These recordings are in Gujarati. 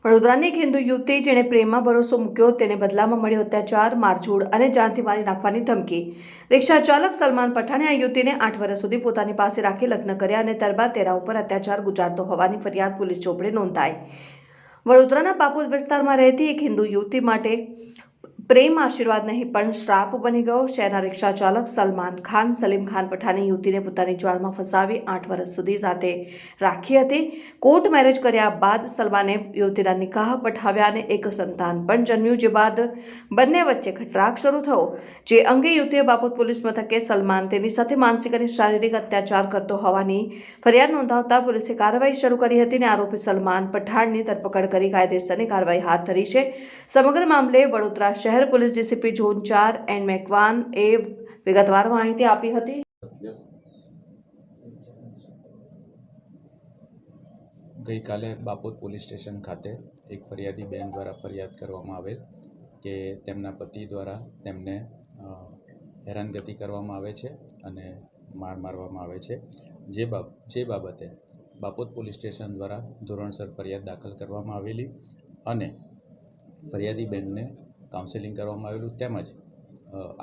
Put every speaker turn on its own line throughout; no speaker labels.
વડોદરાની એક હિન્દુ યુવતી જેણે પ્રેમમાં ભરોસો મૂક્યો તેને બદલામાં મળ્યો અત્યાચાર, મારઝૂડ અને જાનથી મારી નાખવાની ધમકી। રિક્ષા ચાલક સલમાન પઠાણે આ યુવતીને 8 વર્ષ સુધી પોતાની પાસે રાખી લગ્ન કર્યા અને ત્યારબાદ તેના ઉપર અત્યાચાર ગુજારતો હોવાની ફરિયાદ પોલીસ ચોપડે નોંધાઈ। વડોદરાના બાપુત વિસ્તારમાં રહેતી એક હિન્દુ યુવતી માટે પ્રેમ આશીર્વાદ નહીં પણ શ્રાપ બની ગયો। શહેરના રિક્ષા ચાલક સલીમ ખાન પઠાણે યુવતીને પોતાની જાળમાં ફસાવી 8 વર્ષ સુધી સાથે રાખી હતી। કોર્ટ મેરેજ કર્યા બાદ સલમાને યુવતીના નિકાહ પઠાવ્યા અને એક સંતાન પણ જન્મ્યું, જે બાદ બંને વચ્ચે ખટરાક શરૂ થયો, જે અંગે યુવતીએ બાપુત પોલીસ મથકે સલમાન તેની સાથે માનસિક અને શારીરિક અત્યાચાર કરતો હોવાની ફરિયાદ નોંધાવતા પોલીસે કાર્યવાહી શરૂ કરી હતી અને આરોપી સલમાન પઠાણની ધરપકડ કરી કાયદેસરની કાર્યવાહી હાથ ધરી છે। સમગ્ર મામલે વડોદરા શહેર police DCP zone 4 N Macwan એ વિગતવાર માહિતી આપી હતી।
ગઈકાલે બાપુત પોલીસ સ્ટેશન ખાતે એક ફરિયાદી બેન દ્વારા ફરિયાદ કરવામાં આવેલ કે તેમના પતિ દ્વારા તેમને હેરાનગતિ કરવામાં આવે છે અને મારવામાં આવે છે, જે બાબતે બાપુત પોલીસ સ્ટેશન દ્વારા ધોરણસર ફરિયાદ દાખલ કરવામાં આવેલી અને ફરિયાદી બેનને કાઉન્સેલિંગ કરવામાં આવેલું, તેમજ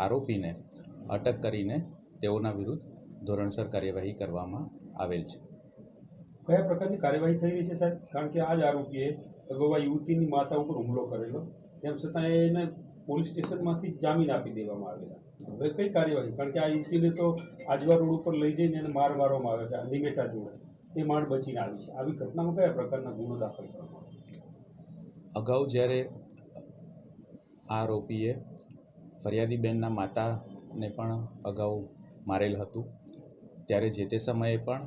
આરોપીને અટક કરીને તેઓના વિરુદ્ધ ધોરણસર કાર્યવાહી કરવામાં આવેલ છે।
કયા પ્રકારની કાર્યવાહી થઈ રહી છે સાહેબ? કારણ કે આ જ આરોપીએ અગાઉ યુવતીની માતા ઉપર હુમલો કરેલો, તેમ છતાં એને પોલીસ સ્ટેશનમાંથી જામીન આપી દેવામાં આવેલા। હવે કઈ કાર્યવાહી? કારણ કે આ યુવતીને તો આજવા રોડ ઉપર લઈ જઈને એને મારવામાં આવે છે નિમેટા જોડે, એ માંડ બચીને આવી છે। આવી ઘટનામાં કયા પ્રકારના ગુનો દાખલ કરવામાં આવે?
અગાઉ જ્યારે આરોપીએ ફરિયાદી બેનના માતાને પણ અગાઉ મારેલ હતું, ત્યારે જે તે સમયે પણ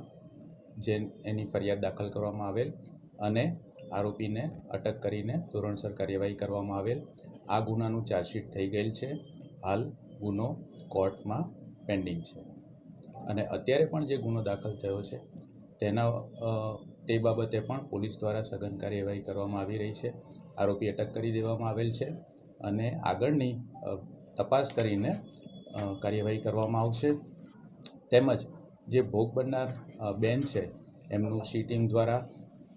એની ફરિયાદ દાખલ કરવામાં આવેલ અને આરોપીને અટક કરીને ધોરણસર કાર્યવાહી કરવામાં આવેલ। આ ગુનાનું ચાર્જશીટ થઈ ગયેલ છે, હાલ ગુનો કોર્ટમાં પેન્ડિંગ છે અને અત્યારે પણ જે ગુનો દાખલ થયો છે તે બાબતે પણ પોલીસ દ્વારા સઘન કાર્યવાહી કરવામાં આવી રહી છે। આરોપી અટક કરી દેવામાં આવેલ છે અને આગળની તપાસ કરીને કાર્યવાહી કરવામાં આવશે। તેમજ જે ભોગ બનનાર બેન છે એમનું સી ટીમ દ્વારા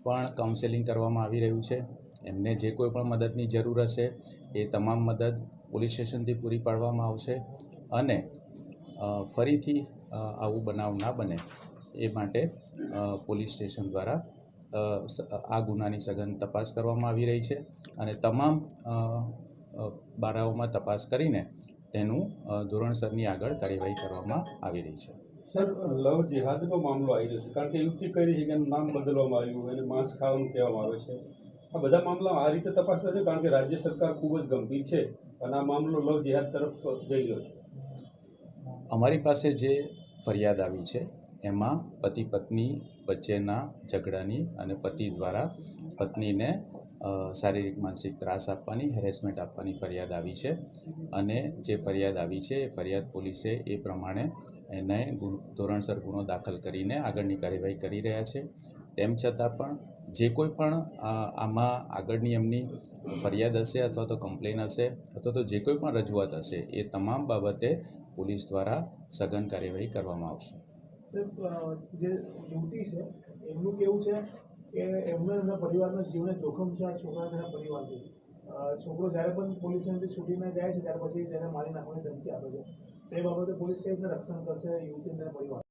પણ કાઉન્સેલિંગ કરવામાં આવી રહ્યું છે। એમને જે કોઈ પણ મદદની જરૂર હશે એ તમામ મદદ પોલીસ સ્ટેશનથી પૂરી પાડવામાં આવશે અને ફરીથી આવું બનાવ ના બને એ માટે પોલીસ સ્ટેશન દ્વારા આ ગુનાની સઘન તપાસ કરવામાં આવી રહી છે અને તમામ બારાઓમાં તપાસ કરીને તેનું ધોરણસરની આગળ કાર્યવાહી કરવામાં આવી રહી છે।
સર, લવ જેહાદનો મામલો આવી રહ્યો છે, કારણ કે યુવતી કહી રહી છે કે એનું નામ બદલવામાં આવ્યું, એને માંસ ખાવાનું કહેવામાં આવે છે। આ બધા મામલા આ રીતે તપાસ થશે, કારણ કે રાજ્ય સરકાર ખૂબ જ ગંભીર છે અને આ મામલો લવ જેહાદ તરફ જઈ રહ્યો છે।
અમારી પાસે જે ફરિયાદ આવી છે એમાં પતિ પત્ની વચ્ચેના ઝઘડાની અને પતિ દ્વારા પત્નીને શારીરિક માનસિક ત્રાસ આપવાની, હેરેસમેન્ટ આપવાની ફરિયાદ આવી છે અને જે ફરિયાદ આવી છે એ ફરિયાદ પોલીસે એ પ્રમાણે એને ધોરણસર ગુનો દાખલ કરીને આગળની કાર્યવાહી કરી રહ્યા છે। તેમ છતાં પણ જે કોઈ પણ આમાં આગળની એમની ફરિયાદ હશે અથવા તો કમ્પ્લેન હશે અથવા તો જે કોઈ પણ રજૂઆત હશે એ તમામ બાબતે પોલીસ દ્વારા સઘન કાર્યવાહી કરવામાં આવશે।
જે યુવતી છે એમનું કેવું છે કે એમના પરિવારના જીવને જોખમ છે આ છોકરાના પરિવારથી। છોકરો જ્યારે પણ પોલીસ સ્ટેશનથી છૂટીને જાય છે ત્યાર પછી તેને મારી નાખવાની ધમકી આપે છે, તો એ બાબતે પોલીસ કઈ રીતે રક્ષણ કરશે યુવતી અને પરિવાર?